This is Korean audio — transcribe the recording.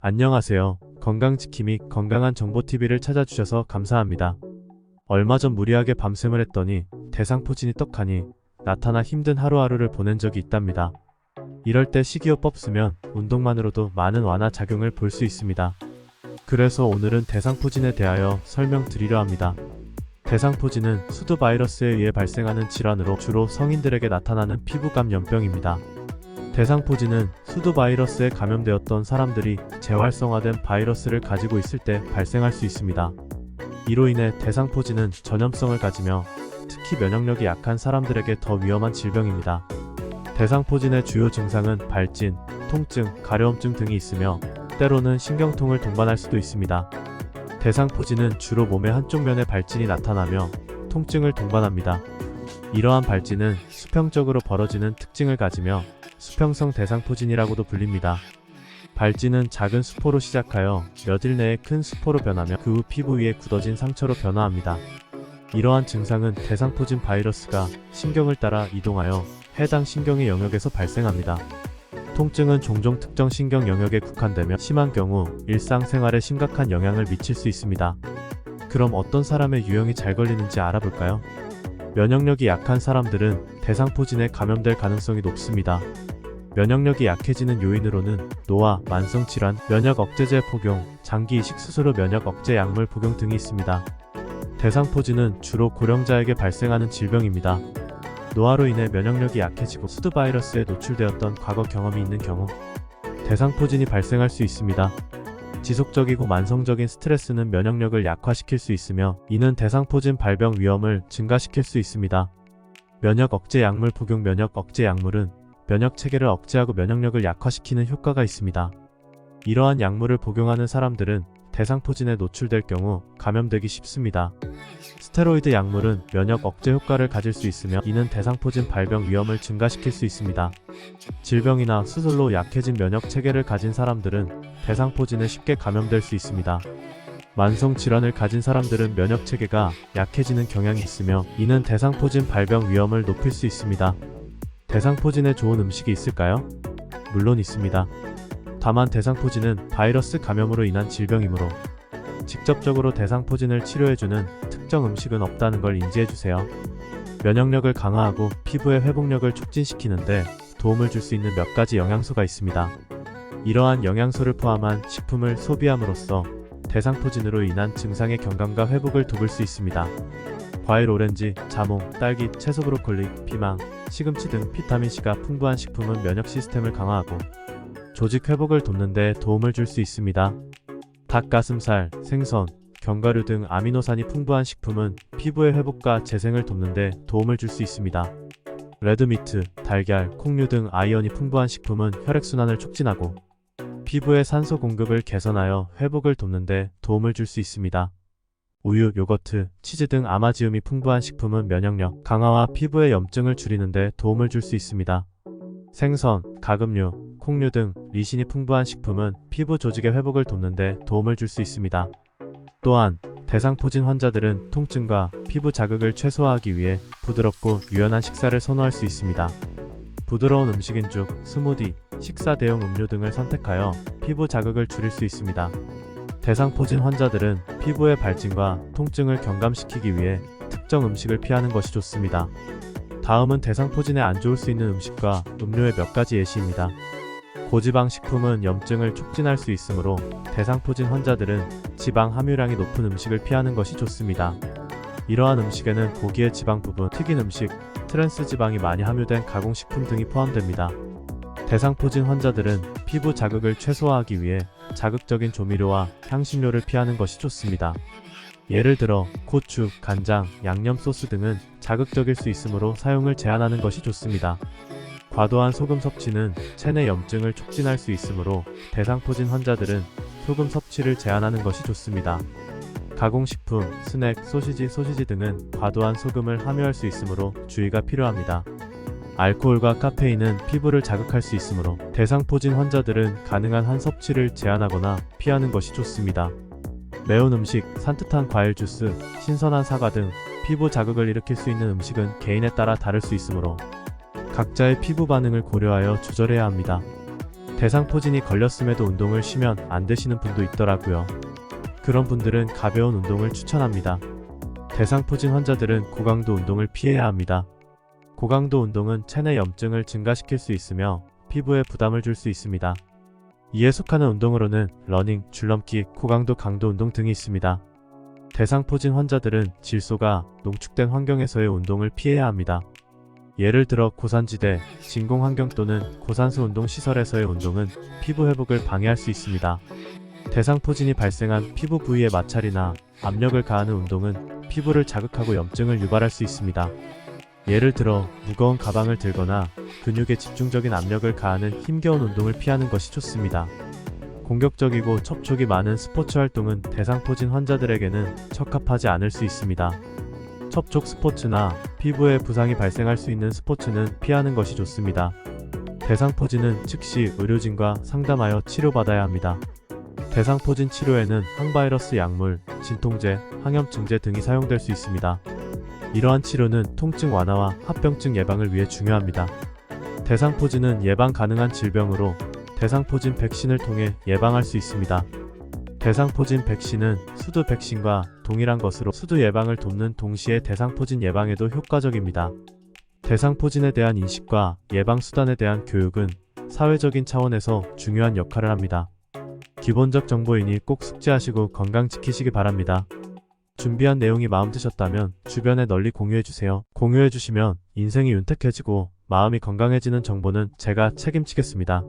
안녕하세요. 건강지킴이 및 건강한 정보TV를 찾아주셔서 감사합니다. 얼마 전 무리하게 밤샘을 했더니 대상포진이 떡하니 나타나 힘든 하루하루를 보낸 적이 있답니다. 이럴 때 식이요법 쓰면 운동만으로도 많은 완화 작용을 볼 수 있습니다. 그래서 오늘은 대상포진에 대하여 설명드리려 합니다. 대상포진은 수두 바이러스에 의해 발생하는 질환으로 주로 성인들에게 나타나는 피부감염병입니다. 대상포진은 수두 바이러스에 감염되었던 사람들이 재활성화된 바이러스를 가지고 있을 때 발생할 수 있습니다. 이로 인해 대상포진은 전염성을 가지며 특히 면역력이 약한 사람들에게 더 위험한 질병입니다. 대상포진의 주요 증상은 발진, 통증, 가려움증 등이 있으며 때로는 신경통을 동반할 수도 있습니다. 대상포진은 주로 몸의 한쪽 면에 발진이 나타나며 통증을 동반합니다. 이러한 발진은 수평적으로 벌어지는 특징을 가지며 수평성 대상포진이라고도 불립니다. 발진은 작은 수포로 시작하여 몇일 내에 큰 수포로 변하며 그 후 피부 위에 굳어진 상처로 변화합니다. 이러한 증상은 대상포진 바이러스가 신경을 따라 이동하여 해당 신경의 영역에서 발생합니다. 통증은 종종 특정 신경 영역에 국한되며 심한 경우 일상생활에 심각한 영향을 미칠 수 있습니다. 그럼 어떤 사람의 유형이 잘 걸리는지 알아볼까요? 면역력이 약한 사람들은 대상포진에 감염될 가능성이 높습니다. 면역력이 약해지는 요인으로는 노화, 만성질환, 면역억제제 복용, 장기 이식 수술 후 면역억제 약물 복용 등이 있습니다. 대상포진은 주로 고령자에게 발생하는 질병입니다. 노화로 인해 면역력이 약해지고 수두 바이러스에 노출되었던 과거 경험이 있는 경우 대상포진이 발생할 수 있습니다. 지속적이고 만성적인 스트레스는 면역력을 약화시킬 수 있으며 이는 대상포진 발병 위험을 증가시킬 수 있습니다. 면역억제 약물 복용. 면역억제 약물은 면역체계를 억제하고 면역력을 약화시키는 효과가 있습니다. 이러한 약물을 복용하는 사람들은 대상포진에 노출될 경우 감염되기 쉽습니다. 스테로이드 약물은 면역 억제 효과를 가질 수 있으며 이는 대상포진 발병 위험을 증가시킬 수 있습니다. 질병이나 수술로 약해진 면역 체계를 가진 사람들은 대상포진에 쉽게 감염될 수 있습니다. 만성 질환을 가진 사람들은 면역 체계가 약해지는 경향이 있으며 이는 대상포진 발병 위험을 높일 수 있습니다. 대상포진에 좋은 음식이 있을까요? 물론 있습니다. 다만 대상포진은 바이러스 감염으로 인한 질병이므로 직접적으로 대상포진을 치료해주는 특정 음식은 없다는 걸 인지해주세요. 면역력을 강화하고 피부의 회복력을 촉진시키는데 도움을 줄 수 있는 몇 가지 영양소가 있습니다. 이러한 영양소를 포함한 식품을 소비함으로써 대상포진으로 인한 증상의 경감과 회복을 돕을 수 있습니다. 과일, 오렌지, 자몽, 딸기, 채소, 브로콜리, 피망, 시금치 등 비타민C가 풍부한 식품은 면역 시스템을 강화하고 조직 회복을 돕는 데 도움을 줄 수 있습니다. 닭가슴살, 생선, 견과류 등 아미노산이 풍부한 식품은 피부의 회복과 재생을 돕는 데 도움을 줄 수 있습니다. 레드미트, 달걀, 콩류 등 아이언이 풍부한 식품은 혈액순환을 촉진하고 피부의 산소 공급을 개선하여 회복을 돕는 데 도움을 줄 수 있습니다. 우유, 요거트, 치즈 등 아마지움이 풍부한 식품은 면역력 강화와 피부의 염증을 줄이는 데 도움을 줄 수 있습니다. 생선, 가금류, 콩류 등 리신이 풍부한 식품은 피부 조직의 회복을 돕는 데 도움을 줄 수 있습니다. 또한 대상포진 환자들은 통증과 피부 자극을 최소화하기 위해 부드럽고 유연한 식사를 선호할 수 있습니다. 부드러운 음식인 죽, 스무디, 식사 대용 음료 등을 선택하여 피부 자극을 줄일 수 있습니다. 대상포진 환자들은 피부의 발진과 통증을 경감시키기 위해 특정 음식을 피하는 것이 좋습니다. 다음은 대상포진에 안 좋을 수 있는 음식과 음료의 몇 가지 예시입니다. 고지방 식품은 염증을 촉진할 수 있으므로 대상포진 환자들은 지방 함유량이 높은 음식을 피하는 것이 좋습니다. 이러한 음식에는 고기의 지방 부분, 튀긴 음식, 트랜스 지방이 많이 함유된 가공식품 등이 포함됩니다. 대상포진 환자들은 피부 자극을 최소화하기 위해 자극적인 조미료와 향신료를 피하는 것이 좋습니다. 예를 들어 고추, 간장, 양념 소스 등은 자극적일 수 있으므로 사용을 제한하는 것이 좋습니다. 과도한 소금 섭취는 체내 염증을 촉진할 수 있으므로 대상포진 환자들은 소금 섭취를 제한하는 것이 좋습니다. 가공식품, 스낵, 소시지 등은 과도한 소금을 함유할 수 있으므로 주의가 필요합니다. 알코올과 카페인은 피부를 자극할 수 있으므로 대상포진 환자들은 가능한 한 섭취를 제한하거나 피하는 것이 좋습니다. 매운 음식, 산뜻한 과일 주스, 신선한 사과 등 피부 자극을 일으킬 수 있는 음식은 개인에 따라 다를 수 있으므로 각자의 피부 반응을 고려하여 조절해야 합니다. 대상포진이 걸렸음에도 운동을 쉬면 안 되시는 분도 있더라고요. 그런 분들은 가벼운 운동을 추천합니다. 대상포진 환자들은 고강도 운동을 피해야 합니다. 고강도 운동은 체내 염증을 증가시킬 수 있으며 피부에 부담을 줄 수 있습니다. 이에 속하는 운동으로는 러닝, 줄넘기, 고강도 강도 운동 등이 있습니다. 대상포진 환자들은 질소가 농축된 환경에서의 운동을 피해야 합니다. 예를 들어 고산지대, 진공 환경 또는 고산소 운동 시설에서의 운동은 피부 회복을 방해할 수 있습니다. 대상포진이 발생한 피부 부위의 마찰이나 압력을 가하는 운동은 피부를 자극하고 염증을 유발할 수 있습니다. 예를 들어 무거운 가방을 들거나 근육에 집중적인 압력을 가하는 힘겨운 운동을 피하는 것이 좋습니다. 공격적이고 접촉이 많은 스포츠 활동은 대상포진 환자들에게는 적합하지 않을 수 있습니다. 접촉 스포츠나 피부에 부상이 발생할 수 있는 스포츠는 피하는 것이 좋습니다. 대상포진은 즉시 의료진과 상담하여 치료받아야 합니다. 대상포진 치료에는 항바이러스 약물, 진통제, 항염증제 등이 사용될 수 있습니다. 이러한 치료는 통증 완화와 합병증 예방을 위해 중요합니다. 대상포진은 예방 가능한 질병으로 대상포진 백신을 통해 예방할 수 있습니다. 대상포진 백신은 수두 백신과 동일한 것으로 수두 예방을 돕는 동시에 대상포진 예방에도 효과적입니다. 대상포진에 대한 인식과 예방 수단에 대한 교육은 사회적인 차원에서 중요한 역할을 합니다. 기본적 정보이니 꼭 숙지하시고 건강 지키시기 바랍니다. 준비한 내용이 마음 드셨다면 주변에 널리 공유해주세요. 공유해주시면 인생이 윤택해지고 마음이 건강해지는 정보는 제가 책임지겠습니다.